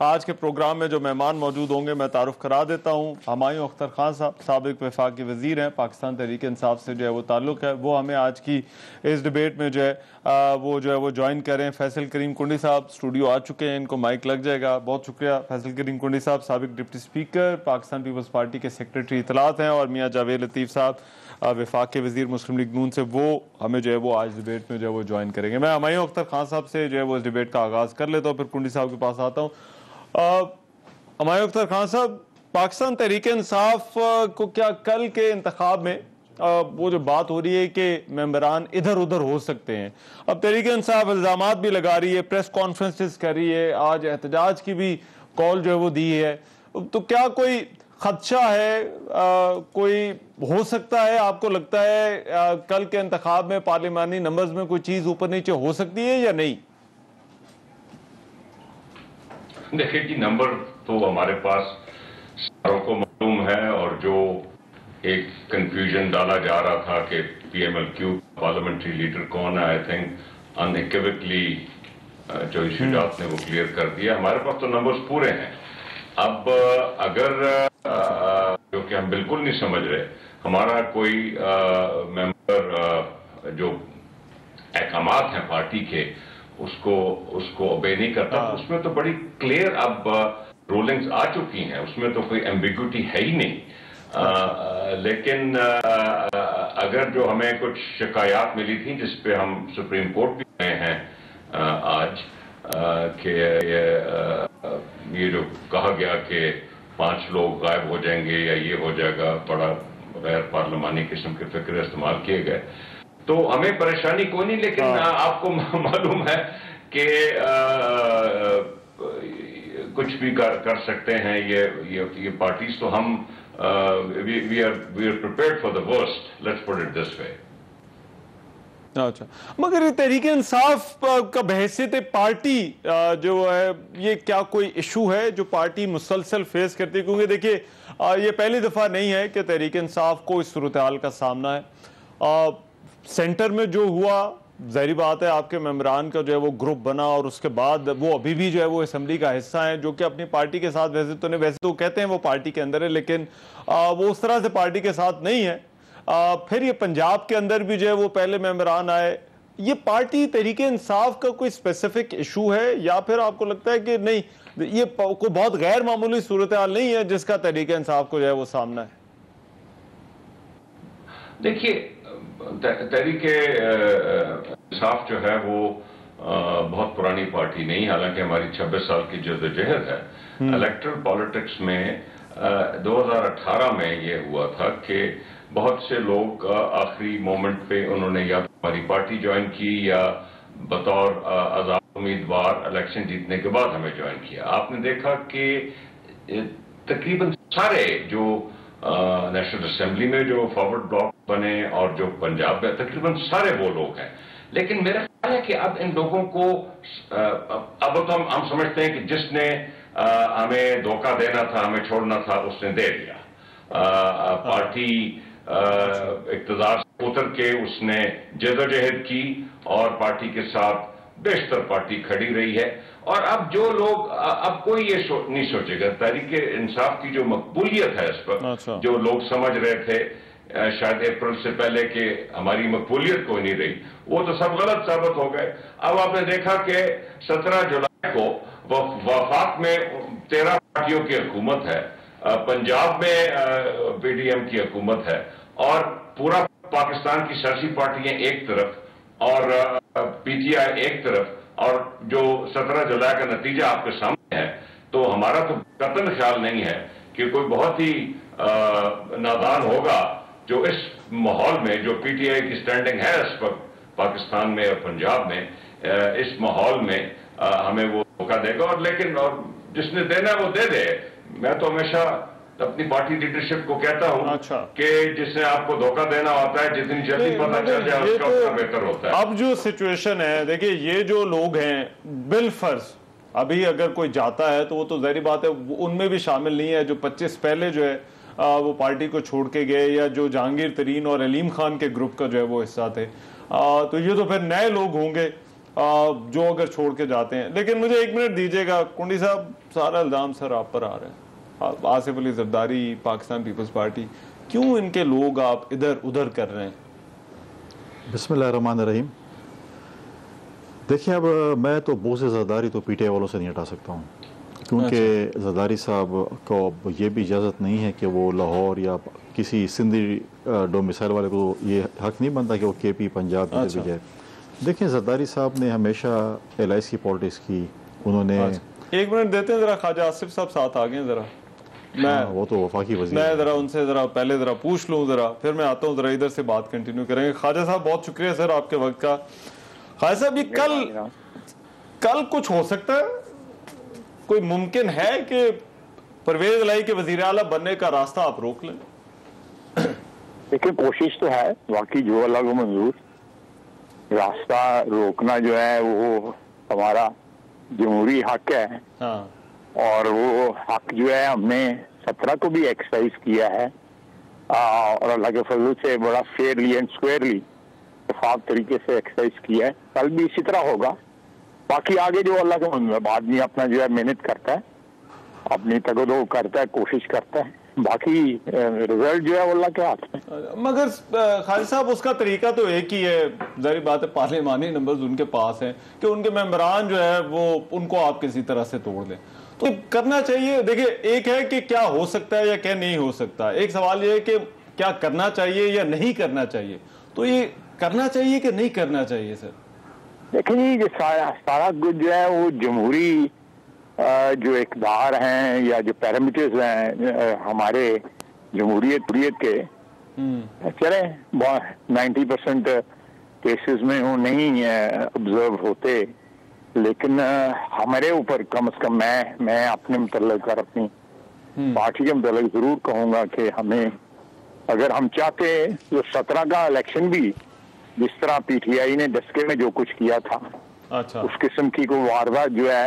آج کے پروگرام میں جو مہمان موجود ہوں گے میں تعارف کرا دیتا ہوں. ہمایوں اختر خان صاحب سابق وفاقی وزیر ہیں, پاکستان تحریک انصاف سے جو ہے وہ تعلق ہے, وہ ہمیں آج کی اس ڈیبیٹ میں جو ہے وہ جوائن کریں. فیصل کریم کنڈی صاحب اسٹوڈیو آ چکے ہیں, ان کو مائک لگ جائے گا. بہت شکریہ فیصل کریم کنڈی صاحب, سابق ڈپٹی اسپیکر پاکستان پیپلز پارٹی کے سیکریٹری اطلاعات ہیں. اور میاں جاوید لطیف صاحب وفاقی وزیر مسلم لیگ نون سے, وہ ہمیں جو ہے وہ آج ڈیبیٹ میں جو ہے وہ جوائن کریں گے. میں ہمایوں اختر خان صاحب سے جو ہے وہ اس ڈیبیٹ کا آغاز کر لیتا ہوں, پھر کنڈی صاحب کے پاس آتا ہوں. ہمایوں اختر خان صاحب, پاکستان تحریک انصاف کو کیا کل کے انتخاب میں وہ جو بات ہو رہی ہے کہ ممبران ادھر ادھر ہو سکتے ہیں, اب تحریک انصاف الزامات بھی لگا رہی ہے, پریس کانفرنسز کر رہی ہے, آج احتجاج کی بھی کال جو ہے وہ دی ہے, تو کیا کوئی خدشہ ہے, کوئی ہو سکتا ہے, آپ کو لگتا ہے کل کے انتخاب میں پارلیمانی نمبرز میں کوئی چیز اوپر نیچے ہو سکتی ہے یا نہیں؟ دیکھیں جی, نمبر تو ہمارے پاس ساروں کو معلوم ہے, اور جو ایک کنفیوژن ڈالا جا رہا تھا کہ P M L Q parliamentary leader کون ہے, آئی تھنک انیکویکلی جو شجاعت نے وہ کلیئر کر دیا. ہمارے پاس تو نمبرز پورے ہیں. اب اگر جو کہ ہم بالکل نہیں سمجھ رہے, ہمارا کوئی ممبر جو احکامات ہیں پارٹی کے اس کو اوبے نہیں کرتا, اس میں تو بڑی کلیئر اب رولنگز آ چکی ہیں, اس میں تو کوئی ایمبیگوٹی ہے ہی نہیں. لیکن اگر جو ہمیں کچھ شکایات ملی تھی جس پہ ہم سپریم کورٹ بھی گئے ہیں آج, کہ یہ جو کہا گیا کہ 5 لوگ غائب ہو جائیں گے یا یہ ہو جائے گا, بڑا غیر پارلیمانی قسم کے فکر استعمال کیے گئے, تو ہمیں پریشانی کوئی نہیں. لیکن آپ کو معلوم ہے کہ کچھ بھی کر سکتے ہیں یہ پارٹیز, تو ہم we are prepared for the worst, let's put it this way. اچھا, مگر یہ تحریک انصاف کا بحیثیت پارٹی جو ہے, یہ کیا کوئی ایشو ہے جو پارٹی مسلسل فیس کرتی ہے؟ کیونکہ دیکھیے یہ پہلی دفعہ نہیں ہے کہ تحریک انصاف کو اس صورتحال کا سامنا ہے. سینٹر میں جو ہوا, ظاہری بات ہے آپ کے ممبران کا جو ہے وہ گروپ بنا, اور اس کے بعد وہ ابھی بھی جو ہے وہ اسمبلی کا حصہ ہیں, جو کہ اپنی پارٹی کے ساتھ ویسے تو کہتے ہیں وہ پارٹی کے اندر ہے, لیکن وہ اس طرح سے پارٹی کے ساتھ نہیں ہے. پھر یہ پنجاب کے اندر بھی جو ہے وہ پہلے ممبران آئے. یہ پارٹی تحریک انصاف کا کوئی اسپیسیفک ایشو ہے, یا پھر آپ کو لگتا ہے کہ نہیں, یہ کوئی بہت غیر معمولی صورتحال نہیں ہے جس کا تحریک انصاف کو جو ہے وہ سامنا ہے؟ دیکھیے, تحریک انصاف جو ہے وہ بہت پرانی پارٹی نہیں, حالانکہ ہماری 26 سال کی جدوجہد ہے. الیکٹرل پالیٹکس میں 2018 میں یہ ہوا تھا کہ بہت سے لوگ آخری مومنٹ پہ انہوں نے یا ہماری پارٹی جوائن کی یا بطور آزاد امیدوار الیکشن جیتنے کے بعد ہمیں جوائن کیا. آپ نے دیکھا کہ تقریباً سارے جو نیشنل اسمبلی میں جو فارورڈ بلاک بنے اور جو پنجاب میں تقریباً سارے وہ لوگ ہیں. لیکن میرا خیال ہے کہ اب ان لوگوں کو اب تو ہم سمجھتے ہیں کہ جس نے ہمیں دھوکہ دینا تھا, ہمیں چھوڑنا تھا, اس نے دے دیا. پارٹی اقتدار سے اتر کے اس نے جدوجہد کی اور پارٹی کے ساتھ بیشتر پارٹی کھڑی رہی ہے. اور اب جو لوگ, اب کوئی یہ نہیں سوچے گا تحریک انصاف کی جو مقبولیت ہے اس پر, جو لوگ سمجھ رہے تھے شاید اپریل سے پہلے کہ ہماری مقبولیت کوئی نہیں رہی, وہ تو سب غلط ثابت ہو گئے. اب آپ نے دیکھا کہ 17 جولائی کو وفاق میں 13 پارٹیوں کی حکومت ہے, پنجاب میں پی ڈی ایم کی حکومت ہے, اور پورا پاکستان کی سیاسی پارٹیاں ایک طرف اور پی ٹی آئی ایک طرف, اور جو 17 جولائی کا نتیجہ آپ کے سامنے ہے. تو ہمارا تو قطعاً خیال نہیں ہے کہ کوئی بہت ہی نادان ہوگا جو اس ماحول میں, جو پی ٹی آئی کی سٹینڈنگ ہے اس وقت پاکستان میں اور پنجاب میں, اس ماحول میں ہمیں وہ دھوکہ دے گا. اور لیکن اور جس نے دینا ہے وہ دے دے. میں تو ہمیشہ اپنی پارٹی لیڈرشپ کو کہتا ہوں کہ جس نے آپ کو دھوکہ دینا ہوتا ہے, جتنی جلدی پتہ چل جائے اس کا اتنا بہتر ہوتا ہے. اب جو سچویشن ہے, دیکھیں یہ جو لوگ ہیں بالفرض ابھی اگر کوئی جاتا ہے تو وہ تو ظاہری بات ہے ان میں بھی شامل نہیں ہے جو 25 پہلے جو ہے وہ پارٹی کو چھوڑ کے گئے, یا جو جہانگیر ترین اور علیم خان کے گروپ کا جو ہے وہ حصہ تھے. تو یہ تو پھر نئے لوگ ہوں گے. جو اگر چھوڑ کے جاتے ہیں. لیکن مجھے 1 منٹ دیجیے گا کنڈی صاحب, سارا الزام سر آپ پر آ رہا ہے. آصف علی زرداری, پاکستان پیپلز پارٹی, کیوں ان کے لوگ آپ ادھر ادھر کر رہے ہیں؟ بسم اللہ الرحمن الرحیم. دیکھیں اب میں تو بوس زرداری تو پی ٹی آئی والوں سے نہیں ہٹا سکتا ہوں, کیونکہ زرداری صاحب کو اب یہ بھی اجازت نہیں ہے کہ وہ لاہور یا کسی سندھی ڈومیسائل والے کو یہ حق نہیں بنتا کہ وہ کے پی پنجاب بھی جائے. دیکھیں زرداری صاحب نے ہمیشہ ایل آئی سی پالیٹکس کی, انہوں نے 1 منٹ دیتے ہیں ذرا, خواجہ آصف صاحب ساتھ آ گئے ذرا, وہ تو وفاقی وزیر میں ذرا ان سے ذرا پہلے ذرا پوچھ لوں ذرا, پھر میں آتا ہوں ذرا ادھر سے بات کنٹینیو کریں گے. خواجہ صاحب بہت شکریہ سر آپ کے وقت کا. خواجہ صاحب یہ کل کچھ ہو سکتا ہے, کوئی ممکن ہے کہ پرویز الہی کے وزیر اعلیٰ بننے کا راستہ آپ روک لیں؟ دیکھیں کوشش تو ہے واقعی, جو اللہ کو منظور. راستہ روکنا جو ہے وہ ہمارا جمہوری حق ہے, اور وہ حق جو ہے ہم نے 17 کو بھی ایکسرسائز کیا ہے, اور اللہ کے فضل سے بڑا فیئرلی اینڈ اسکوئرلی شفاف طریقے سے ایکسرسائز کیا ہے. کل بھی اسی طرح ہوگا. باقی آگے جو اللہ کے منظور آدمی اپنا جو ہے محنت کرتا ہے, اپنی تگدو کرتا ہے, کوشش کرتا ہے, باقی رزلٹ جو ہے وہ اللہ کے ہاتھ میں. مگر خالد صاحب اس کا طریقہ تو ایک ہی ہے, ظاہر بات ہے پارلیمانی نمبرز ان کے پاس ہیں کہ ان کے ممبران جو ہے وہ ان کو آپ کسی طرح سے توڑ دیں. تو کرنا چاہیے. دیکھیں ایک ہے کہ کیا ہو سکتا ہے یا کیا نہیں ہو سکتا, ایک سوال یہ ہے کہ کیا کرنا چاہیے یا نہیں کرنا چاہیے. تو یہ کرنا چاہیے کہ نہیں کرنا چاہیے سر؟ دیکھیں جی یہ سارا کچھ جو ہے وہ جمہوری جو اقدار ہیں یا جو پیرامیٹرز ہیں ہمارے جمہوریت کے, چلیں 90% کیسز میں وہ نہیں آبزرو ہوتے, لیکن ہمارے اوپر کم از کم میں اپنے متعلق اور اپنی پارٹی کے متعلق ضرور کہوں گا کہ ہمیں اگر ہم چاہتے جو 17 کا الیکشن بھی جس طرح پی ٹی آئی نے دسکے میں جو کچھ کیا تھا, اس قسم کی کوئی واردات جو ہے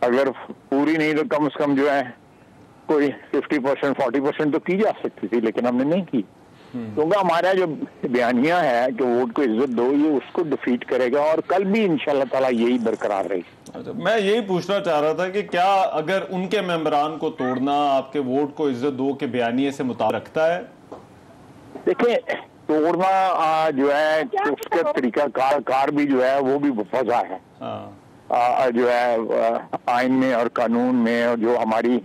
اگر پوری نہیں تو کم از کم جو ہے کوئی 50% 40% تو کی جا سکتی تھی, لیکن ہم نے نہیں کی. کیونکہ ہمارا جو بیانیہ ہے کہ ووٹ کو عزت دو, یہ اس کو ڈیفیٹ کرے گا, اور کل بھی انشاءاللہ تعالیٰ یہی برقرار رہی. میں یہی پوچھنا چاہ رہا تھا کہ کیا اگر ان کے ممبران کو توڑنا آپ کے ووٹ کو عزت دو کے بیانیے سے مطابق رکھتا ہے؟ دیکھیں توڑنا جو ہے اس کا طریقہ کار بھی جو ہے وہ بھی وضع ہے, جو ہے آئین میں اور قانون میں, اور جو ہماری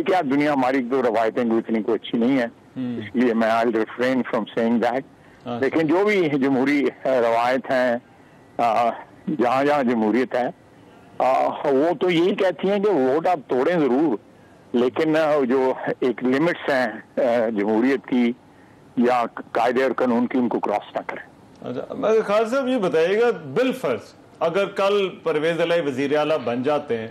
کیا دنیا, ہماری تو روایتیں اتنی کوئی اچھی نہیں ہے, اس لیے میں I'll refrain from saying that. لیکن جو بھی جمہوری روایت ہیں جہاں جہاں جمہوریت ہے وہ تو یہی کہتی ہیں کہ ووٹ آپ توڑیں ضرور, لیکن جو ایک لمٹس ہیں جمہوریت کی یا قاعدے اور قانون کی, ان کو کراس نہ کریں. اچھا خالد صاحب یہ بتائیے گا, بالفرض اگر کل پرویز الہی وزیر اعلیٰ بن جاتے ہیں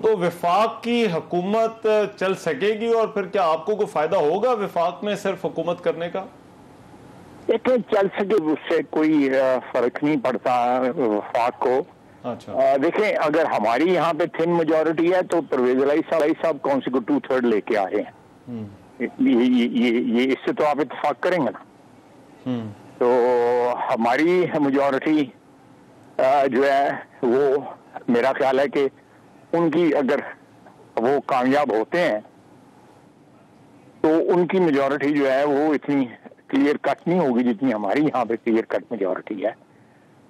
تو وفاق کی حکومت چل سکے گی, اور پھر کیا آپ کو کوئی فائدہ ہوگا وفاق میں صرف حکومت کرنے کا؟ دیکھیں چل سکے اس سے کوئی فرق نہیں پڑتا وفاق کو. دیکھیں اگر ہماری یہاں پہ تھن میجورٹی ہے تو پرویز الہی صاحب کون سی کو 2/3 لے کے آئے ہیں, یہ اس سے تو آپ اتفاق کریں گے نا. تو ہماری میجورٹی جو ہے وہ میرا خیال ہے کہ ان کی اگر وہ کامیاب ہوتے ہیں تو ان کی میجورٹی جو ہے وہ اتنی کلیئر کٹ نہیں ہوگی جتنی ہماری یہاں پہ کلیئر کٹ میجورٹی ہے.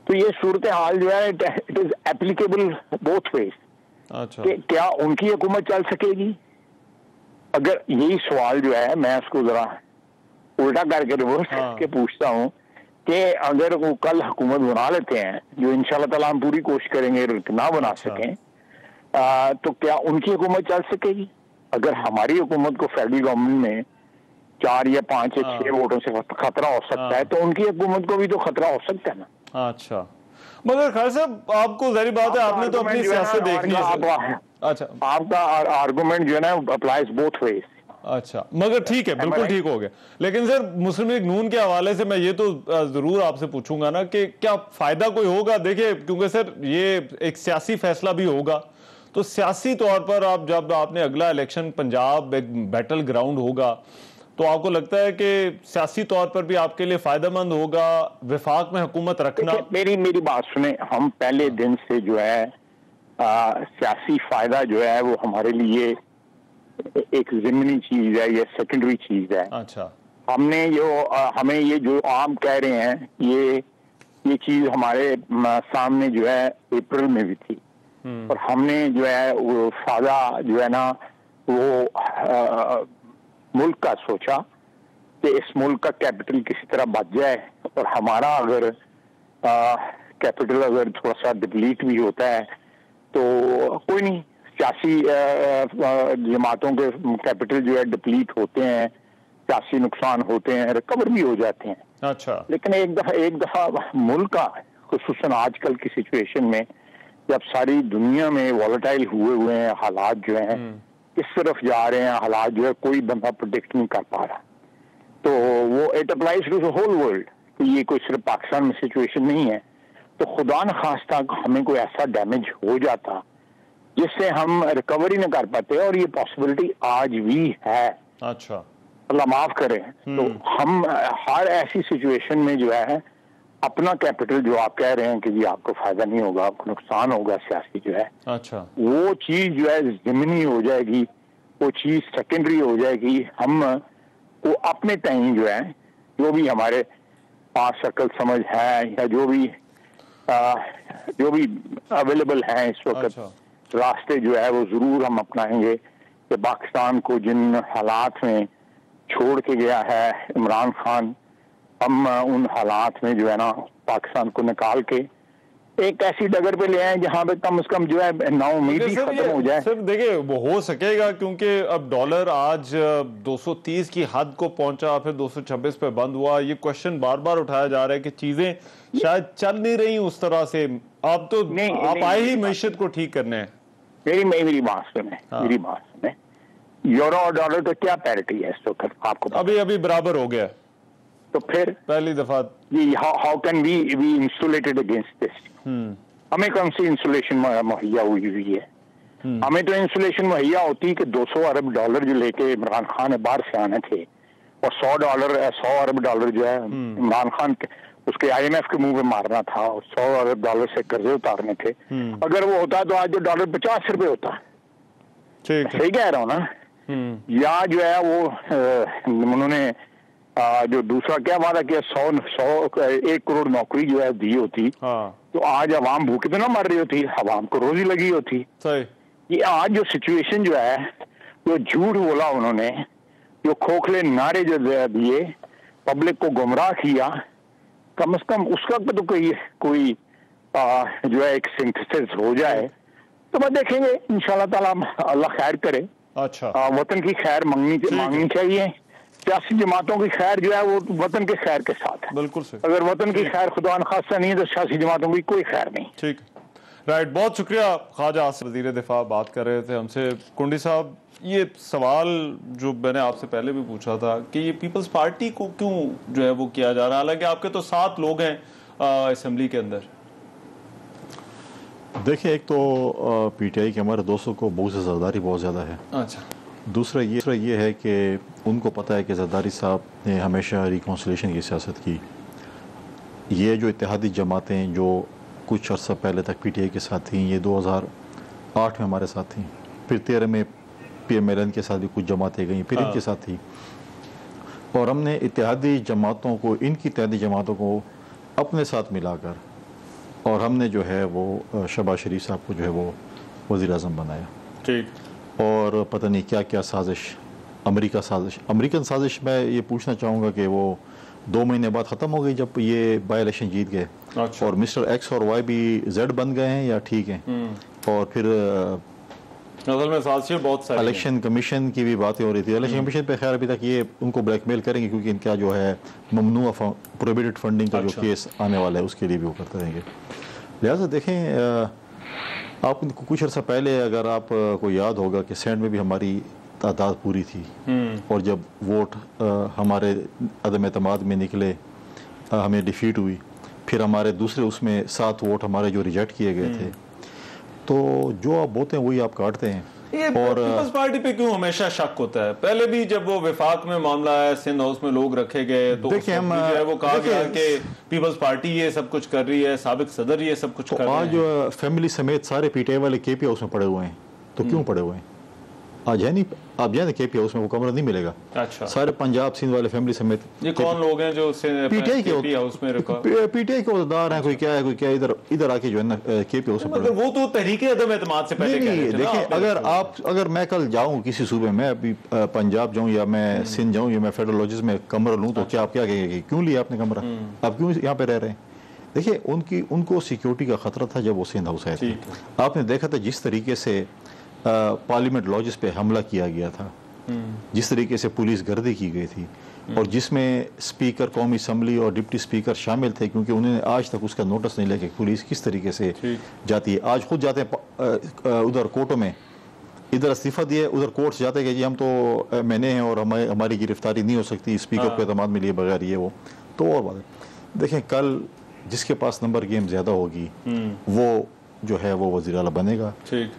تو یہ صورتحال جو ہے it is applicable both ways. کہ کیا ان کی حکومت چل سکے گی؟ اگر یہی سوال جو ہے میں اس کو ذرا الٹا کر کے ریورس کر کے پوچھتا ہوں کہ اگر وہ کل حکومت بنا لیتے ہیں, جو انشاءاللہ تعالیٰ ہم پوری کوشش کریں گے نہ بنا سکیں, تو کیا ان کی حکومت چل سکے گی؟ اگر ہماری حکومت کو فیڈرل گورنمنٹ میں 4 یا 5 یا 6 ووٹوں سے خطرہ ہو سکتا ہے, تو ان کی حکومت کو بھی تو خطرہ ہو سکتا ہے نا. اچھا مگر خالد صاحب آپ کو ظاہر بات ہے آپ نے تو اپنی سیاست دیکھنی ہے. اچھا آپ کا آرگومنٹ جو ہے نا اپلائز بوتھ ویز. اچھا مگر ٹھیک ہے, بالکل ٹھیک ہو گیا. لیکن سر مسلم لیگ نون کے حوالے سے میں یہ تو ضرور آپ سے پوچھوں گا نا کہ کیا فائدہ کوئی ہوگا؟ دیکھیں کیونکہ سر یہ ایک سیاسی فیصلہ بھی ہوگا, تو سیاسی طور پر جب آپ نے اگلا الیکشن پنجاب ایک بیٹل گراؤنڈ ہوگا, تو آپ کو لگتا ہے کہ سیاسی طور پر بھی آپ کے لیے فائدہ مند ہوگا وفاق میں حکومت رکھنا؟ میری بات سنیں، ہم پہلے دن سے جو ہے سیاسی فائدہ جو ہے وہ ہمارے لیے ایک ضمنی چیز ہے یا سیکنڈری چیز ہے. اچھا، ہمیں یہ جو عام کہہ رہے ہیں یہ چیز ہمارے سامنے جو ہے اپریل میں بھی تھی، اور ہم نے جو ہے وہ فائدہ جو ہے نا وہ ملک کا سوچا کہ اس ملک کا کیپٹل کسی طرح بچ جائے، اور ہمارا اگر کیپٹل اگر تھوڑا سا ڈپلیٹ بھی ہوتا ہے تو کوئی نہیں، سیاسی جماعتوں کے کیپٹل جو ہے ڈپلیٹ ہوتے ہیں، سیاسی نقصان ہوتے ہیں، ریکور بھی ہو جاتے ہیں. اچھا، لیکن ایک دفعہ ملک کا خصوصاً آج کل کی سچویشن میں جب ساری دنیا میں والیٹائل ہوئے ہیں، حالات جو ہیں کس طرف جا رہے ہیں، حالات جو ہے کوئی بندہ پروڈکٹ نہیں کر پا رہا، تو وہ it applies to the whole world, یہ کوئی صرف پاکستان میں سچویشن نہیں ہے. تو خدا نخواستہ ہمیں کوئی ایسا ڈیمیج ہو جاتا جس سے ہم ریکوری نہ کر پاتے، اور یہ پاسبلٹی آج بھی ہے. اچھا، اللہ معاف کرے. تو ہم ہر ایسی سچویشن میں جو ہے اپنا کیپٹل جو آپ کہہ رہے ہیں کہ جی آپ کو فائدہ نہیں ہوگا، آپ کو نقصان ہوگا سیاسی جو ہے، اچھا، وہ چیز جو ہے ضمنی ہو جائے گی، وہ چیز سیکنڈری ہو جائے گی. ہم وہ اپنے ٹائم جو ہے جو بھی ہمارے پاس عقل سمجھ ہے یا جو بھی اویلیبل ہیں اس وقت راستے جو ہے وہ ضرور ہم اپنائیں گے کہ پاکستان کو جن حالات میں چھوڑ کے گیا ہے عمران خان، ہم ان حالات میں جو ہے نا پاکستان کو نکال کے ایک ایسی ڈگر پہ لے آئیں جہاں پہ کم از کم جو ہے نا امیدی ختم ہو جائے. صرف دیکھیں وہ ہو سکے گا کیونکہ اب ڈالر آج 230 کی حد کو پہنچا، پھر 226 پہ بند ہوا. یہ کوشچن بار بار اٹھایا جا رہا ہے کہ چیزیں شاید چل نہیں رہی اس طرح سے. آپ آئے ہی معیشت کو ٹھیک کرنے ہیں. میری بات سنیں، یورو اور ڈالر تو کیا پیرٹی ہے اس وقت آپ کو؟ ابھی برابر ہو گیا. تو پھر پہلی دفعہ how can we insulated against this? ہمیں کون سی انسولیشن مہیا ہوئی ہے؟ ہمیں تو انسولیشن مہیا ہوتی کہ 200 ارب ڈالر جو لے کے عمران خان نے باہر سے آنے تھے، اور 100 ارب ڈالر جو ہے عمران خان اس کے آئی ایم ایف کے منہ پہ مارنا تھا، اور 100 ارب ڈالر سے قرضے اتارنے تھے. اگر وہ ہوتا تو آج جو ڈالر 50 روپے ہوتا. صحیح کہہ رہا ہوں نا؟ یا جو ہے وہ انہوں نے جو دوسرا کیا وعدہ کیا 1 کروڑ نوکری جو ہے دی ہوتی تو آج عوام بھوکے تو نہ مر رہی ہوتی، عوام کو روزی لگی ہوتی. یہ آج جو سچویشن جو ہے، جو جھوٹ بولا انہوں نے، جو کھوکھلے نعرے جو دیے، پبلک کو گمراہ کیا، کم از کم اس کا تو کوئی جو ہے ایک سنتھسس ہو جائے تو بس دیکھیں گے انشاءاللہ تعالیٰ. اللہ خیر کرے. اچھا، وطن کی خیر مانگنی چاہیے. سیاسی جماعتوں کی خیر جو ہے وہ وطن کے خیر کے ساتھ ہے. بالکل صحیح. اگر وطن کی خیر خدا نخواستہ نہیں ہے تو سیاسی جماعتوں کی کوئی خیر نہیں. ٹھیک، رائٹ. بہت شکریہ خواجہ آصف. وزیر دفاع بات کر رہے تھے ہم سے. کنڈی صاحب، یہ سوال جو میں نے آپ سے پہلے بھی پوچھا تھا کہ یہ پیپلز پارٹی کو کیوں جو ہے وہ کیا جا رہا ہے، حالانکہ آپ کے تو 7 لوگ ہیں اسمبلی کے اندر. دیکھیں، ایک تو پی ٹی آئی کے ہمارے دوستوں کو بہت سے زرداری بہت زیادہ ہے. اچھا. دوسرا یہ ہے کہ ان کو پتہ ہے کہ زرداری صاحب نے ہمیشہ ریکنسلیشن کی سیاست کی. یہ جو اتحادی جماعتیں جو کچھ عرصہ پہلے تک پی ٹی آئی کے ساتھ تھیں، یہ 2008 میں ہمارے ساتھ تھیں، پھر 13 میں پی ایم ایل این کے ساتھ بھی کچھ جماعتیں گئیں، پھر ان کے ساتھ تھی. اور ہم نے اتحادی جماعتوں کو، ان کی اتحادی جماعتوں کو اپنے ساتھ ملا کر، اور ہم نے جو ہے وہ شہباز شریف صاحب کو جو ہے وہ وزیر اعظم بنایا. ٹھیک. اور پتہ نہیں کیا کیا سازش، امریکن سازش میں یہ پوچھنا چاہوں گا کہ وہ 2 مہینے بعد ختم ہو گئی جب یہ بائی الیکشن جیت گئے. اور مسٹر ایکس اور وائی بھی زیڈ بن گئے ہیں یا ٹھیک ہیں. اور پھر اصل میں سازشیں بہت ساری. الیکشن کمیشن کی بھی باتیں ہو رہی تھی. الیکشن کمیشن پہ خیر ابھی تک یہ ان کو بلیک میل کریں گے کیونکہ ان کا جو ہے ممنوع پروہیبٹڈ فنڈنگ کا جو کیس آنے والا ہے اس کے لیے بھی وہ کرتے رہیں گے. لہٰذا دیکھیں، آپ کو کچھ عرصہ پہلے اگر آپ کو یاد ہوگا کہ سینٹ میں بھی ہماری تعداد پوری تھی، اور جب ووٹ ہمارے عدم اعتماد میں نکلے، ہمیں ڈیفیٹ ہوئی، پھر ہمارے دوسرے اس میں 7 ووٹ ہمارے جو ریجیکٹ کیے گئے تھے. تو جو آپ بوتے ہیں وہی آپ کاٹتے ہیں. یہ پیپلز پارٹی پہ کیوں ہمیشہ شک ہوتا ہے؟ پہلے بھی جب وہ وفاق میں معاملہ ہے، سندھ ہاؤس میں لوگ رکھے گئے تو جو ہے وہ کہا گیا کہ پیپلز پارٹی یہ سب کچھ کر رہی ہے، سابق صدر یہ سب کچھ کر رہے ہیں. آج فیملی سمیت سارے پی ٹی آئی والے کے پی ہاؤس میں پڑے ہوئے ہیں. تو کیوں پڑے ہوئے ہیں؟ آج ہے نہیں، آپ جائیں کے پی ہاؤس میں وہ کمرہ نہیں ملے گا. اچھا، سارے پنجاب سندھ والے فیملی سمیت. یہ کون لوگ ہیں جو پی ٹی آئی کے ہاؤس میں رکھا؟ پی ٹی آئی کے عہدیدار ہیں، کوئی کیا ہے کوئی کیا، ادھر آ کے جو ہے نا کے پی ہاؤس میں. مگر وہ تو تحریک عدم اعتماد سے پہلے کہہ رہے تھے. دیکھیں اگر میں کل جاؤں کسی صوبے میں، ابھی پنجاب جاؤں یا میں سندھ جاؤں یا میں فیڈرل لاجز میں کمرہ لوں، تو کیا آپ کیا کہیں گے کیوں لیا آپ نے کمرہ، آپ کیوں یہاں پہ رہ رہے ہیں؟ دیکھیں ان کو سیکیورٹی کا خطرہ تھا جب وہ سندھ ہاؤس آئے تھے. آپ نے دیکھا تھا جس طریقے سے پارلیمنٹ لاجز پہ حملہ کیا گیا تھا، جس طریقے سے پولیس گردی کی گئی تھی، اور جس میں اسپیکر قومی اسمبلی اور ڈپٹی اسپیکر شامل تھے، کیونکہ انہوں نے آج تک اس کا نوٹس نہیں لیا کہ پولیس کس طریقے سے جاتی ہے. آج خود جاتے ہیں ادھر کورٹوں میں، ادھر استعفیٰ دیے، ادھر کورٹس جاتے ہیں کہ جی ہم تو میں نے ہیں اور ہماری گرفتاری نہیں ہو سکتی، اسپیکر کو اعتماد میں لیے بغیر یہ وہ. تو اور بات ہے، دیکھیں کل جس کے پاس نمبر گیم زیادہ ہوگی وہ جو ہے وہ وزیر اعلیٰ بنے گا،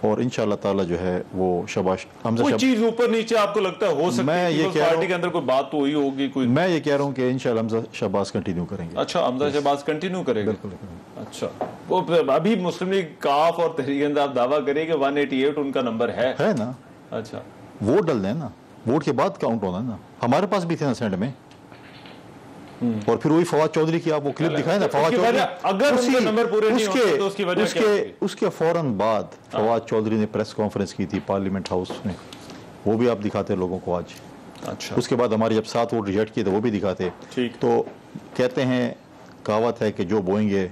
اور انشاءاللہ تعالی جو ہے وہ شاباش کوئی چیز اوپر نیچے آپ کو لگتا ہے ہو سکتی ہے؟ میں یہ کہہ رہا ہوں کے اندر کوئی بات تو ہوئی ہوگی، میں یہ کہہ رہا ہوں کہ انشاءاللہ حمزہ شہباز کنٹینیو کریں گے. اچھا، حمزہ شہباز کنٹینیو کرے گا؟ بالکل. اچھا، وہ ابھی مسلم لیگ کاف اور تحریک انصاف دعویٰ کرے کہ 188 ان کا نمبر ہے نا. اچھا، ووٹ ڈل دیں نا، ووٹ کے بعد کاؤنٹ ہونا ہے نا. ہمارے پاس بھی تھے نا سینٹ میں، اور پھر وہی فواد چودھری کی آپ وہ کلپ دکھائیں نا. فواد چودھری اگر ان کے نمبر پورے نہیں ہوتے تو اس کی وجہ کیا ہوگی؟ اس کے فوراً بعد فواد چودھری نے پریس کانفرنس کی تھی پارلیمنٹ ہاؤس میں، وہ بھی آپ دکھاتے لوگوں کو آج. اچھا، اس کے بعد ہمارے جب 7 ووٹ ریجیکٹ کیے تھے وہ بھی دکھاتے. تو کہتے ہیں کہاوت ہے کہ جو بوئیں گے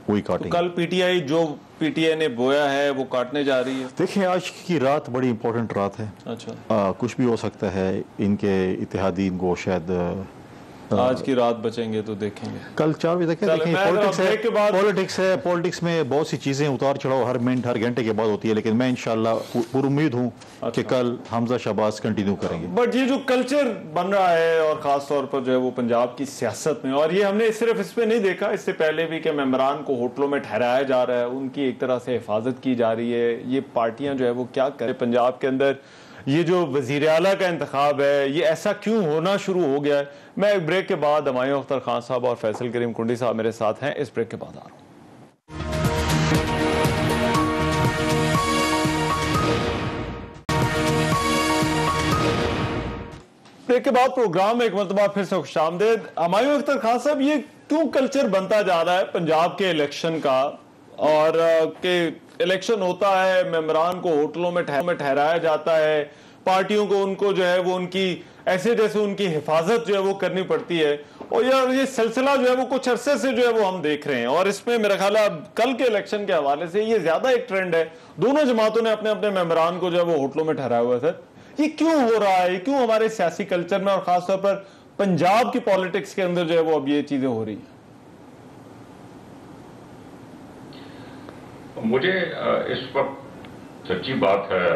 وہی کاٹیں گے. کل پی ٹی آئی جو پی ٹی آئی نے بویا ہے وہ کاٹنے جا رہی ہے. دیکھیں آج کی رات بڑی امپورٹنٹ رات ہے. اچھا، کچھ بھی ہو سکتا ہے. ان کے اتحادی ان کو شاید آج کی رات بچیں گے تو دیکھیں گے. کل 4 بجے تک پولیٹکس ہے. پولیٹکس میں بہت سی چیزیں اتار چڑھاؤ ہر منٹ ہر گھنٹے کے بعد ہوتی ہے، لیکن میں انشاءاللہ پر امید ہوں کہ کل حمزہ شہباز کنٹینیو کریں گے. بٹ یہ جو کلچر بن رہا ہے اور خاص طور پر جو ہے وہ پنجاب کی سیاست میں، اور یہ ہم نے صرف اس پہ نہیں دیکھا، اس سے پہلے بھی کہ ممبران کو ہوٹلوں میں ٹھہرایا جا رہا ہے، ان کی ایک طرح سے حفاظت کی جا رہی ہے. یہ پارٹیاں جو ہے وہ کیا کریں پنجاب کے اندر؟ یہ جو وزیر اعلیٰ کا انتخاب ہے یہ ایسا کیوں ہونا شروع ہو گیا ہے؟ میں ایک بریک کے بعد ہمایوں اختر خان صاحب اور فیصل کریم کنڈی صاحب میرے ساتھ ہیں. اس بریک کے بعد آ رہا ہوں. بریک کے بعد پروگرام میں ایک مرتبہ پھر سے خوش آمدید. ہمایوں اختر خان صاحب، یہ کیوں کلچر بنتا جا رہا ہے پنجاب کے الیکشن کا، اور کہ الیکشن ہوتا ہے ممبران کو ہوٹلوں میں ٹھہرایا جاتا ہے، پارٹیوں کو ان کو جو ہے وہ ان کی ایسے جیسے ان کی حفاظت جو ہے وہ کرنی پڑتی ہے، اور یہ سلسلہ جو ہے وہ کچھ عرصے سے جو ہے وہ ہم دیکھ رہے ہیں. اور اس میں میرا خیال ہے کل کے الیکشن کے حوالے سے یہ زیادہ ایک ٹرینڈ ہے. دونوں جماعتوں نے اپنے اپنے ممبران کو جو ہے وہ ہوٹلوں میں ٹھہرایا ہوا ہے. یہ کیوں ہو رہا ہے؟ کیوں ہمارے سیاسی کلچر میں اور خاص طور پر پنجاب کی پالیٹکس کے اندر جو ہے وہ اب یہ چیزیں ہو رہی ہیں؟ مجھے اس وقت سچی بات ہے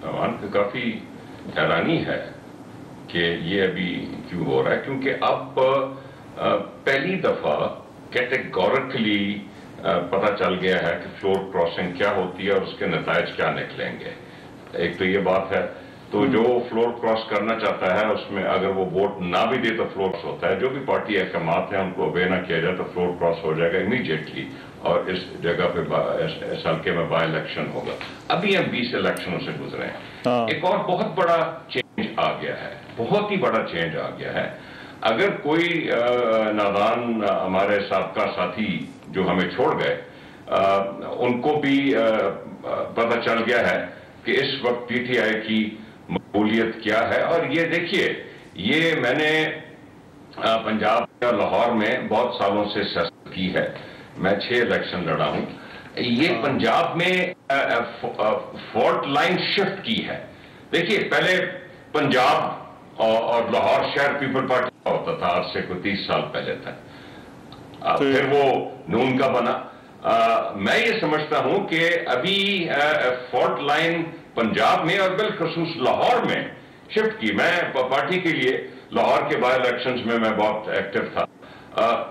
امان کہ کافی حیرانی ہے کہ یہ ابھی کیوں ہو رہا ہے، کیونکہ اب پہلی دفعہ کیٹیگوریکلی پتہ چل گیا ہے کہ فلور کراسنگ کیا ہوتی ہے اور اس کے نتائج کیا نکلیں گے. ایک تو یہ بات ہے. تو جو فلور کراس کرنا چاہتا ہے اس میں اگر وہ ووٹ نہ بھی دے تو فلور کراس ہوتا ہے. جو بھی پارٹی احکامات ہیں ان کو اوبے نہ کیا جائے تو فلور کراس ہو جائے گا امیڈیٹلی، اور اس جگہ پہ اس حلقے میں بائی الیکشن ہوگا. ابھی ہم 20 الیکشنوں سے گزرے ہیں. ایک اور بہت بڑا چینج آ گیا ہے، بہت ہی بڑا چینج آ گیا ہے. اگر کوئی نادان ہمارے سابقہ ساتھی جو ہمیں چھوڑ گئے ان کو بھی پتہ چل گیا ہے کہ اس وقت پی ٹی آئی کی مقبولیت کیا ہے. اور یہ دیکھیے، یہ میں نے پنجاب یا لاہور میں بہت سالوں سے سیاست کی ہے، میں 6 الیکشن لڑا ہوں. یہ پنجاب میں فالٹ لائن شفٹ کی ہے. دیکھیے پہلے پنجاب اور لاہور شہر پیپل پارٹی کا ہوتا تھا، آج سے کوئی 30 سال پہلے تھا، پھر وہ نون کا بنا. میں یہ سمجھتا ہوں کہ ابھی فالٹ لائن پنجاب میں اور بالخصوص لاہور میں شفٹ کی. میں پارٹی کے لیے لاہور کے بائی الیکشنز میں بہت ایکٹیو تھا.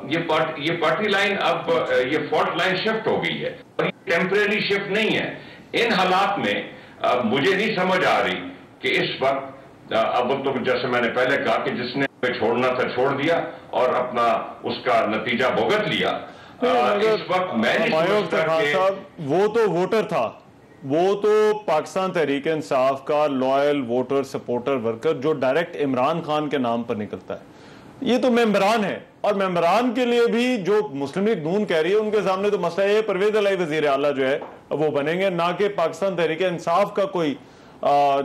یہ پارٹی لائن اب یہ فالٹ لائن شفٹ ہو گئی ہے، اور یہ ٹیمپریری شفٹ نہیں ہے. ان حالات میں مجھے نہیں سمجھ آ رہی کہ اس وقت اب تو جیسے میں نے پہلے کہا کہ جس نے چھوڑنا تھا چھوڑ دیا اور اپنا اس کا نتیجہ بھگت لیا. اس وقت میں نہیں سمجھتا کہ وہ تو ووٹر تھا, وہ تو پاکستان تحریک انصاف کا لوائل ووٹر سپورٹر ورکر جو ڈائریکٹ عمران خان کے نام پر نکلتا ہے. یہ تو ممبران ہے, اور ممبران کے لیے بھی جو مسلم لیگ نون کہہ رہی ہے ان کے سامنے تو مسئلہ یہ پرویز الہی وزیر اعلیٰ جو ہے وہ بنیں گے, نہ کہ پاکستان تحریک انصاف کا کوئی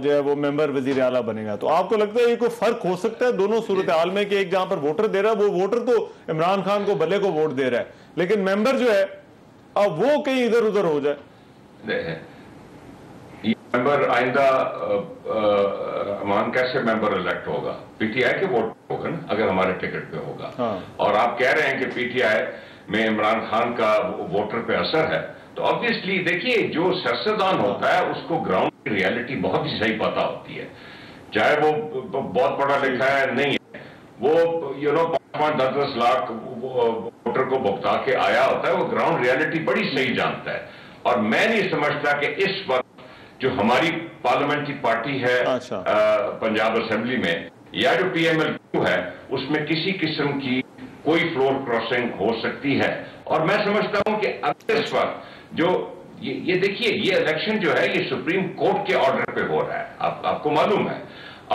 جو ہے وہ ممبر وزیر اعلیٰ بنے گا. تو آپ کو لگتا ہے یہ کوئی فرق ہو سکتا ہے دونوں صورتحال میں کہ ایک جہاں پر ووٹر دے رہا ہے, وہ ووٹر تو عمران خان کو بلے کو ووٹ دے رہا ہے, لیکن ممبر جو ہے اب وہ کہیں ادھر ادھر ہو جائے. یہ ممبر آئندہ امان کیسے ممبر الیکٹ ہوگا؟ پی ٹی آئی کے ووٹ ہوگا نا, اگر ہمارے ٹکٹ پہ ہوگا. اور آپ کہہ رہے ہیں کہ پی ٹی آئی میں عمران خان کا ووٹر پہ اثر ہے, تو obviously دیکھیے جو سیاستدان ہوتا ہے اس کو گراؤنڈ کی ریالٹی بہت ہی صحیح پتا ہوتی ہے, چاہے وہ بہت پڑھا لکھا ہے نہیں ہے, وہ 5-10 لاکھ ووٹر کو بھگتا کے آیا ہوتا ہے, وہ گراؤنڈ ریالٹی بڑی صحیح جانتا ہے. اور میں نہیں سمجھتا کہ اس وقت جو ہماری پارلیمنٹری پارٹی ہے پنجاب اسمبلی میں یا جو پی ایم ایل کیو ہے اس میں کسی قسم کی کوئی فلور کراسنگ ہو سکتی ہے. اور میں سمجھتا ہوں کہ اب اس وقت جو یہ دیکھیے یہ الیکشن جو ہے یہ سپریم کورٹ کے آرڈر پہ ہو رہا ہے, آپ کو معلوم ہے.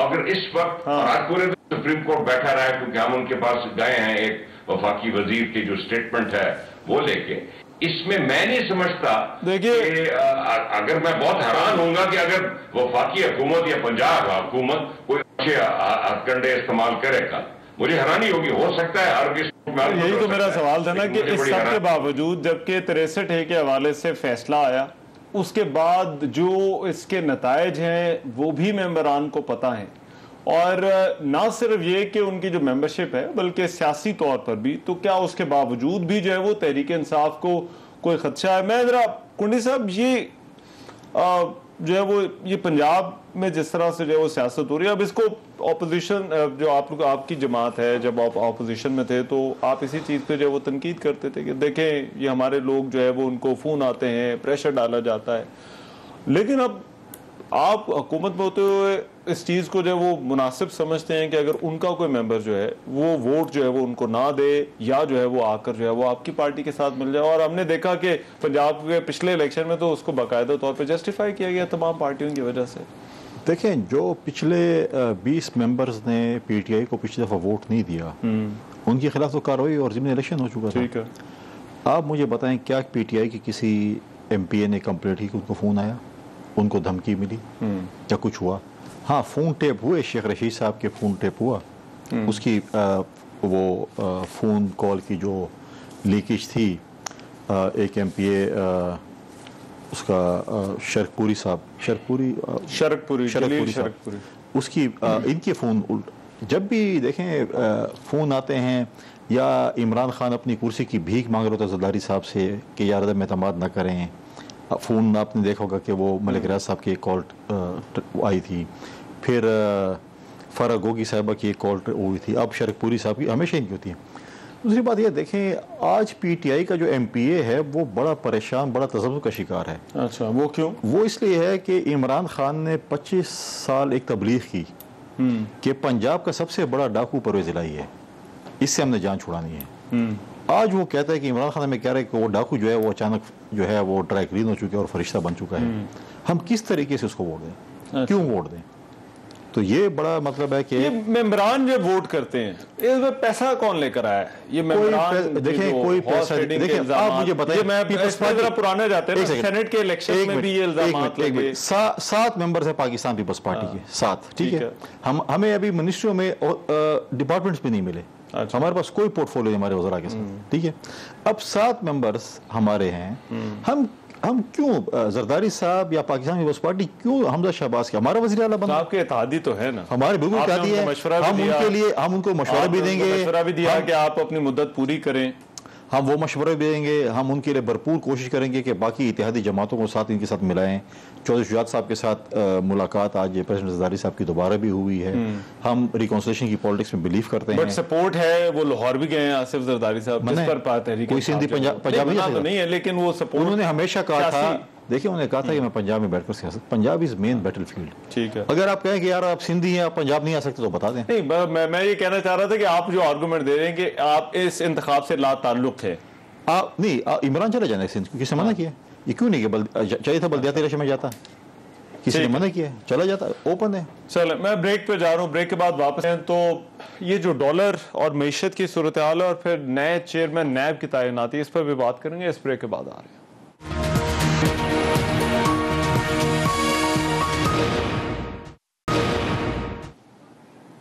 اگر اس وقت آج پورے دن سپریم کورٹ بیٹھا رہا ہے کیونکہ ہم ان کے پاس گئے ہیں ایک وفاقی وزیر کی جو سٹیٹمنٹ ہے وہ لے کے, اس میں نہیں سمجھتا کہ اگر میں بہت حیران ہوں گا کہ اگر وفاقی حکومت یا پنجاب حکومت کوئی اچھے ہتھ کنڈے استعمال کرے گا, مجھے حیرانی ہوگی. ہو سکتا ہے ہر کسی. یہی تو میرا سوال تھا نا کہ اس سب کے باوجود جبکہ 63A کے حوالے سے فیصلہ آیا, اس کے بعد جو اس کے نتائج ہیں وہ بھی ممبران کو پتہ ہیں, اور نہ صرف یہ کہ ان کی جو ممبرشپ ہے بلکہ سیاسی طور پر بھی, تو کیا اس کے باوجود بھی جو ہے وہ تحریک انصاف کو کوئی خدشہ ہے؟ میں ذرا کنڈی صاحب یہ جو ہے وہ یہ پنجاب میں جس طرح سے جو ہے وہ سیاست ہو رہی ہے, اب اس کو اپوزیشن جو آپ کی جماعت ہے, جب آپ اپوزیشن میں تھے تو آپ اسی چیز پہ جو ہے وہ تنقید کرتے تھے کہ دیکھیں یہ ہمارے لوگ جو ہے وہ ان کو فون آتے ہیں, پریشر ڈالا جاتا ہے. لیکن اب آپ حکومت میں ہوتے ہوئے اس چیز کو جو ہے وہ مناسب سمجھتے ہیں کہ اگر ان کا کوئی ممبر جو ہے وہ ووٹ جو ہے وہ ان کو نہ دے, یا جو ہے وہ آ کر جو ہے وہ آپ کی پارٹی کے ساتھ مل جائے. اور ہم نے دیکھا کہ پنجاب کے پچھلے الیکشن میں تو اس کو باقاعدہ طور پہ جسٹیفائی کیا گیا تمام پارٹیوں کی وجہ سے. دیکھیں جو پچھلے 20 ممبرز نے پی ٹی آئی کو پچھلی دفعہ ووٹ نہیں دیا, ان کے خلاف تو کارروائی اور ضمنی الیکشن ہو چکا تھا. ٹھیک ہے, آپ مجھے بتائیں کیا پی ٹی آئی کی کسی ایم پی اے نے کمپلیٹ کی کہ ان کو فون آیا, ان کو دھمکی ملی یا کچھ ہوا؟ ہاں فون ٹیپ ہوئے, شیخ رشید صاحب کے فون ٹیپ ہوا, اس کی وہ فون کال کی جو لیکیج تھی ایک ایم پی اے اس کا شرک پوری صاحب, شرک پوری اس کی ان کے فون جب بھی دیکھیں فون آتے ہیں, یا عمران خان اپنی کرسی کی بھیک مانگ رہا تھا زرداری صاحب سے کہ یار عدم اعتماد نہ کریں, فون آپ نے دیکھا ہوگا کہ وہ ملک ریاض صاحب کی ایک کال آئی تھی, پھر فرح گوگی صاحبہ کی ایک کال ہوئی تھی, اب شرک پوری صاحب کی ہمیشہ ان کی ہوتی ہیں. دوسری بات یہ دیکھیں آج پی ٹی آئی کا جو ایم پی اے ہے وہ بڑا پریشان, بڑا تذبذب کا شکار ہے. اچھا, وہ کیوں؟ وہ اس لیے ہے کہ عمران خان نے 25 سال ایک تبلیغ کی کہ پنجاب کا سب سے بڑا ڈاکو پرویز الہی ہے, اس سے ہم نے جان چھڑانی ہے. آج وہ کہتا ہے کہ عمران خان ہمیں کہہ رہے ہیں کہ وہ ڈاکو جو ہے وہ اچانک جو ہے وہ ڈرائی کلین ہو چکا ہے اور فرشتہ بن چکا ہے. ہم کس طریقے سے اس کو ووٹ دیں, کیوں ووٹ دیں؟ تو یہ بڑا مطلب ہے کہ یہ ممبران جو ووٹ کرتے ہیں اس میں پیسہ کون لے کر آیا ہے؟ یہ ممبران دیکھیں کوئی پیسہ دیکھیں, آپ مجھے بتائیں, ذرا پرانے جاتے ہیں سینٹ کے الیکشن میں بھی یہ الزامات لگے. 7 ممبرز ہیں پاکستان پیپلز پارٹی کے, 7, ٹھیک ہے. ہمیں ابھی منسٹریوں میں ڈپارٹمنٹس بھی نہیں ملے, ہمارے پاس کوئی پورٹ فولیو ہمارے وزراء کے ساتھ, ٹھیک ہے. اب 7 ممبرز ہمارے ہیں, ہم کیوں زرداری صاحب یا پاکستان پیپلز پارٹی کیوں حمزہ شہباز کے ہمارا وزیر اعلیٰ بنا؟ آپ کے اتحادی تو ہے نا, ہمارے بالکل اتحادی ہے, ہم ان کے لیے ہم ان کو مشورہ بھی دیں گے, مشورہ بھی دیا کہ آپ اپنی مدت پوری کریں, ہم وہ مشورہ بھی دیں گے, ہم ان کے لیے بھرپور کوشش کریں گے کہ باقی اتحادی جماعتوں کو ساتھ ان کے ساتھ ملائیں. چودھری شجاعت صاحب کے ساتھ ملاقات آج پریزیڈنٹ زرداری صاحب کی دوبارہ بھی ہوئی ہے. ہم ریکنسلیشن کی پالیٹکس میں بلیو کرتے ہیں, بٹ سپورٹ ہے. وہ لاہور بھی گئے ہیں آصف زرداری صاحب, جس پر تحریک کوئی سندھی پنجابی نہیں ہے, لیکن وہ سپورٹ انہوں نے ہمیشہ کہا تھا دیکھیں انہوں نے کہا تھا کہ میں پنجاب میں بیٹھ کر سیاست، پنجاب از مین بیٹل فیلڈ. ٹھیک ہے، اگر آپ کہیں کہ یار آپ سندھی ہیں آپ پنجاب نہیں آ سکتے تو بتا دیں. نہیں، میں یہ کہنا چاہ رہا تھا کہ آپ جو آرگومنٹ دے رہے ہیں کہ آپ اس انتخاب سے لا تعلق ہے. نہیں، عمران چلے جانا سندھ، کسی نے منع کیا؟ یہ کیوں نہیں کہ چاہیے تھا بلدیاتی الیکشن میں جاتا، کسی نے منع کیا؟ چلا جاتا، اوپن ہے. چلیں میں بریک پہ جا رہا ہوں، بریک کے بعد واپس ہیں. تو یہ جو ڈالر اور معیشت کی صورتحال اور پھر نئے چیئرمین نیب کی تعیناتی، اس پر بھی بات کریں گے. اس بریک کے بعد آ رہے ہیں.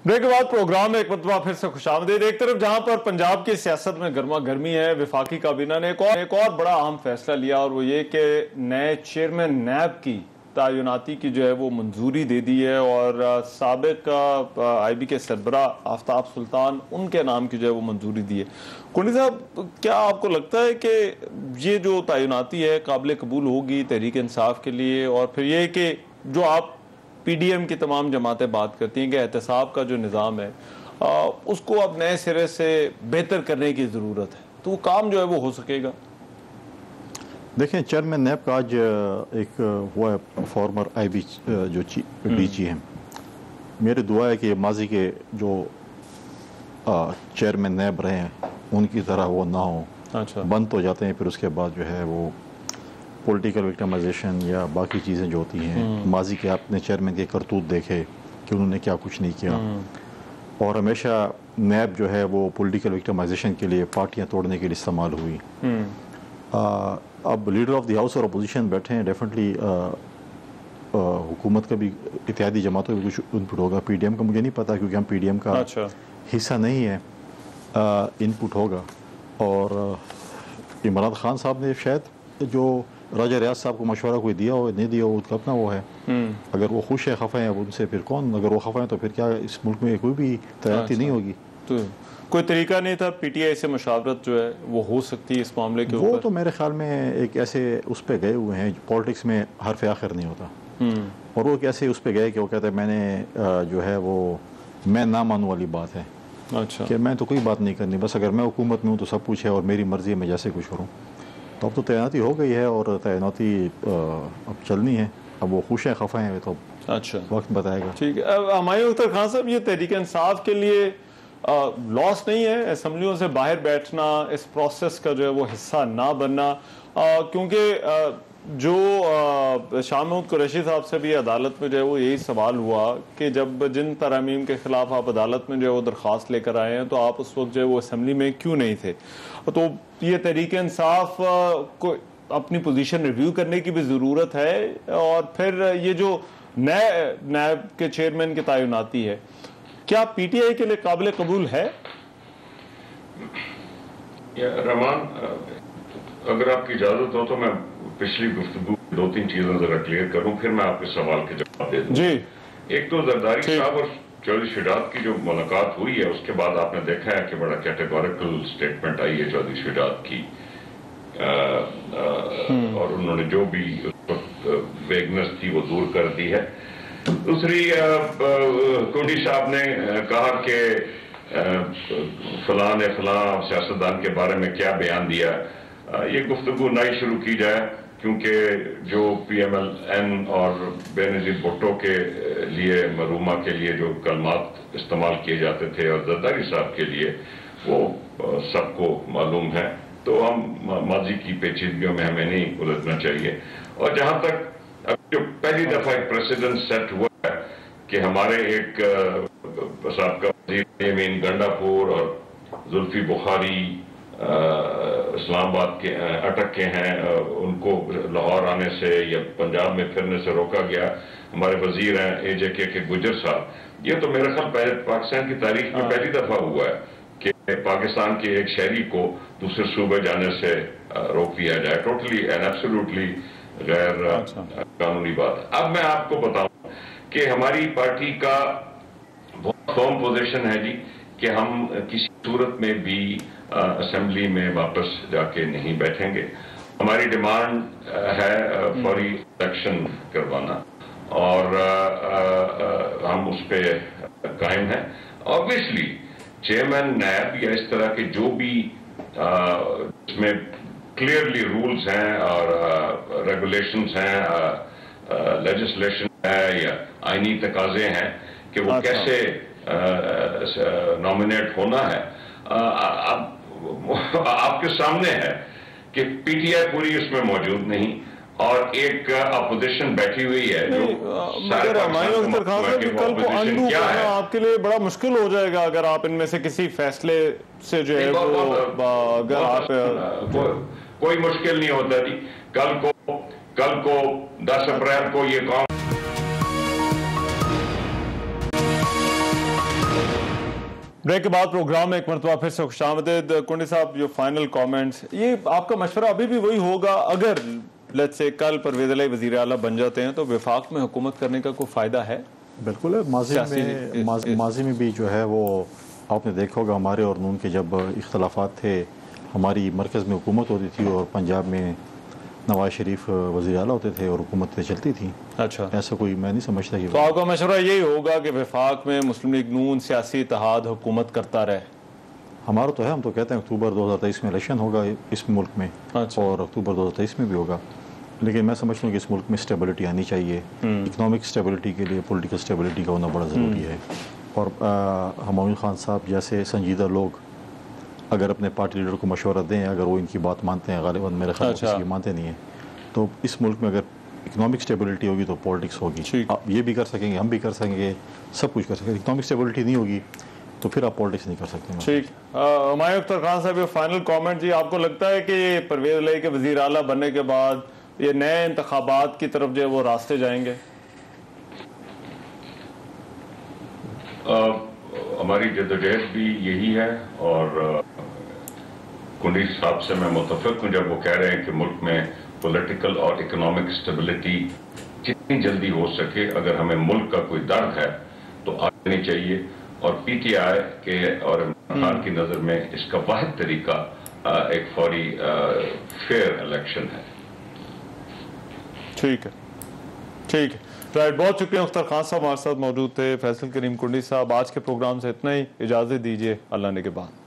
بریک کے بعد پروگرام میں ایک مرتبہ پھر سے خوش آمدید. ایک طرف جہاں پر پنجاب کی سیاست میں گرما گرمی ہے، وفاقی کابینہ نے ایک اور بڑا اہم فیصلہ لیا، اور وہ یہ کہ نئے چیئرمین نیب کی تعیناتی کی جو ہے وہ منظوری دے دی ہے، اور سابق آئی بی کے سربراہ آفتاب سلطان ان کے نام کی جو ہے وہ منظوری دی ہے. کونی صاحب، کیا آپ کو لگتا ہے کہ یہ جو تعیناتی ہے قابل قبول ہوگی تحریک انصاف کے لیے؟ اور پھر یہ کہ جو آپ پی ڈی ایم کی تمام جماعتیں بات کرتی ہیں کہ احتساب کا جو نظام ہے اس کو اب نئے سرے سے بہتر کرنے کی ضرورت ہے، تو وہ کام جو ہے وہ ہو سکے گا؟ دیکھیں، چیئرمین نیب کا آج ایک ہوا ہے فارمر آئی بی جو ڈی جی ہیں. میری دعا ہے کہ ماضی کے جو چیئرمین نیب رہے ہیں ان کی طرح وہ نہ ہوں. اچھا، بند تو جاتے ہیں پھر اس کے بعد جو ہے وہ پولیٹیکل وکٹمائزیشن یا باقی چیزیں جو ہوتی ہیں. ماضی کے آپ نے چیئرمین کے کرتوت دیکھے کہ انہوں نے کیا کچھ نہیں کیا، اور ہمیشہ نیب جو ہے وہ پولیٹیکل وکٹمائزیشن کے لیے، پارٹیاں توڑنے کے لیے استعمال ہوئی. اب لیڈر آف دی ہاؤس اور اپوزیشن بیٹھے ہیں، ڈیفینیٹلی حکومت کا بھی اتحادی جماعتوں کا کچھ ان پٹ ہوگا. پی ڈی ایم کا مجھے نہیں پتا کیونکہ ہم پی ڈی ایم کا حصہ نہیں ہے. ان پٹ ہوگا، اور عمران خان صاحب نے شاید جو راجہ ریاض صاحب کو مشورہ کوئی دیا ہو نہیں دیا ہو، اس کا اپنا وہ ہے. اگر وہ خوش ہے خفا ہیں اب ان سے پھر کون، اگر وہ خفا ہیں تو پھر کیا اس ملک میں کوئی بھی تعیناتی نہیں ہوگی. تو کوئی طریقہ نہیں تھا پی ٹی آئی سے مشاورت جو ہے وہ ہو سکتی ہے اس معاملے کے اوپر؟ وہ تو میرے خیال میں ایک ایسے اس پہ گئے ہوئے ہیں، پالیٹکس میں حرف آخر نہیں ہوتا، اور وہ کیسے اس پہ گئے کہ وہ کہتے ہیں میں نے جو ہے وہ میں نہ مانوں والی بات ہے. اچھا، کہ میں تو کوئی بات نہیں کرنی، بس اگر میں حکومت میں ہوں تو سب کچھ ہے اور میری مرضی ہے میں جیسے کچھ کروں. تو اب تو تعیناتی ہو گئی ہے اور تعیناتی اب چلنی ہے. اب وہ خوش ہیں خفا ہیں تو اچھا وقت بتائے گا. ٹھیک ہے. ہمایوں اختر خان صاحب، یہ تحریک انصاف کے لیے لاس نہیں ہے اسمبلیوں سے باہر بیٹھنا، اس پروسیس کا جو ہے وہ حصہ نہ بننا؟ کیونکہ جو شاہ محمود قریشی صاحب سے بھی عدالت میں جو ہے وہ یہی سوال ہوا کہ جب جن ترامیم کے خلاف آپ عدالت میں جو ہے وہ درخواست لے کر آئے ہیں تو آپ اس وقت جو ہے وہ اسمبلی میں کیوں نہیں تھے؟ تو یہ تحریک انصاف کو اپنی پوزیشن ریویو کرنے کی بھی ضرورت ہے. اور پھر یہ جو نئے نیب کے چیئرمین کی تعیناتی ہے، کیا پی ٹی آئی کے لیے قابل قبول ہے؟ رحمان، اگر آپ کی اجازت ہو تو میں پچھلی گفتگو 2-3 چیزیں ذرا کلیئر کروں، پھر میں آپ کے سوال کے جواب دے دوں. جی. ایک تو زرداری صاحب اور چودھری شجاعت کی جو ملاقات ہوئی ہے اس کے بعد آپ نے دیکھا ہے کہ بڑا کیٹیگوریکل سٹیٹمنٹ آئی ہے چودھری شجاعت کی، اور انہوں نے جو بھی ویگنس تھی وہ دور کر دی ہے. دوسری، کنڈی صاحب نے کہا کہ فلاں نے فلاں سیاستدان کے بارے میں کیا بیان دیا. یہ گفتگو نہ ہی شروع کی جائے، کیونکہ جو پی ایم ایل این اور بے نظیر بھٹو کے لیے مرومہ کے لیے جو کلمات استعمال کیے جاتے تھے اور زرداری صاحب کے لیے وہ سب کو معلوم ہے. تو ہم ماضی کی پیچیدگیوں میں ہمیں نہیں الجھنا چاہیے. اور جہاں تک اب جو پہلی دفعہ ایک پریسیڈنٹ سیٹ ہوا ہے کہ ہمارے ایک سابقہ وزیر امین گنڈا پور اور زلفی بخاری اسلام آباد کے اٹک کے ہیں، ان کو لاہور آنے سے یا پنجاب میں پھرنے سے روکا گیا. ہمارے وزیر ہیں اے جے کے گجر صاحب. یہ تو میرے خیال پاکستان کی تاریخ میں پہلی دفعہ ہوا ہے کہ پاکستان کے ایک شہری کو دوسرے صوبے جانے سے روک دیا جائے. ٹوٹلی اینڈ ایبسولوٹلی غیر قانونی بات. اب میں آپ کو بتاؤں کہ ہماری پارٹی کا بہت فرم پوزیشن ہے جی کہ ہم کسی صورت میں بھی اسمبلی میں واپس جا کے نہیں بیٹھیں گے. ہماری ڈیمانڈ ہے فوری الیکشن کروانا اور ہم اس پہ قائم ہیں. آبویسلی چیئرمین نیب یا اس طرح کے جو بھی اس میں کلیئرلی رولز ہیں اور ریگولیشنز ہیں, لیجسلیشن ہے یا آئینی تقاضے ہیں کہ وہ کیسے نامنیٹ ہونا ہے. اب آپ کے سامنے ہے کہ پی ٹی آئی پوری اس میں موجود نہیں اور ایک اپوزیشن بیٹھی ہوئی ہے جو مگر ہمایوں اختر خان صاحب کل کو انڈو کرنا آپ کے لیے بڑا مشکل ہو جائے گا اگر آپ ان میں سے کسی فیصلے سے جو ہے وہ اگر آپ کوئی مشکل نہیں ہوتا تھی. کل کو 10 اپریل کو یہ قوم بریک کے بعد پروگرام میں ایک مرتبہ پھر سے خوش آمدید. کنڈی صاحب, جو فائنل کامنٹس, یہ آپ کا مشورہ ابھی بھی وہی ہوگا اگر لیٹس سے کل پرویز علیہ وزیر اعلیٰ بن جاتے ہیں تو وفاق میں حکومت کرنے کا کوئی فائدہ ہے؟ بالکل ہے. ماضی میں بھی جو ہے وہ آپ نے دیکھا ہوگا, ہمارے اور نون کے جب اختلافات تھے, ہماری مرکز میں حکومت ہوتی تھی اور پنجاب میں نواز شریف وزیر اعلیٰ ہوتے تھے اور حکومتیں چلتی تھیں. اچھا, ایسا کوئی میں نہیں سمجھتا کہ تو آپ کا مشورہ یہی ہوگا کہ وفاق میں مسلم لیگ نون سیاسی اتحاد حکومت کرتا رہے؟ ہمارا تو ہے, ہم تو کہتے ہیں اکتوبر 2023 میں الیکشن ہوگا اس ملک میں, اور اکتوبر 2023 میں بھی ہوگا. لیکن میں سمجھتا ہوں کہ اس ملک میں اسٹیبلٹی آنی چاہیے. اکنامک اسٹیبلٹی کے لیے پولیٹیکل اسٹیبلٹی کا ہونا بڑا ضروری ہے. اور ہمایوں خان صاحب جیسے سنجیدہ لوگ اگر اپنے پارٹی لیڈر کو مشورہ دیں, اگر وہ ان کی بات مانتے ہیں, غالباً میرے خیال سے یہ مانتے نہیں ہیں, تو اس ملک میں اگر اکنامک اسٹیبلٹی ہوگی تو پولیٹکس ہوگی. آپ یہ بھی کر سکیں گے, ہم بھی کر سکیں گے, سب کچھ کر سکیں گے. اکنامک اسٹیبلٹی نہیں ہوگی تو پھر آپ پولیٹکس نہیں کر سکتے. ٹھیک. ہمایوں اختر خان صاحب, فائنل کامنٹ جی, آپ کو لگتا ہے کہ پرویز علیہ کے وزیر اعلیٰ بننے کے بعد یہ نئے انتخابات کی طرف جو ہے وہ راستے جائیں گے؟ ہماری جدوجہد بھی یہی ہے اور کنڈی صاحب سے میں متفق ہوں جب وہ کہہ رہے ہیں کہ ملک میں پولیٹیکل اور اکنامک اسٹیبلٹی جتنی جلدی ہو سکے, اگر ہمیں ملک کا کوئی درد ہے تو آنی چاہیے. اور پی ٹی آئی کے اور عمران خان کی نظر میں اس کا واحد طریقہ ایک فوری فیئر الیکشن ہے. ٹھیک ہے, ٹھیک ہے, رائٹ. بہت شکریہ. اختر خان صاحب ہمارے ساتھ موجود تھے. فیصل کریم کنڈی صاحب, آج کے پروگرام سے اتنا ہی. اجازت دیجیے, اللہ نے کے بعد.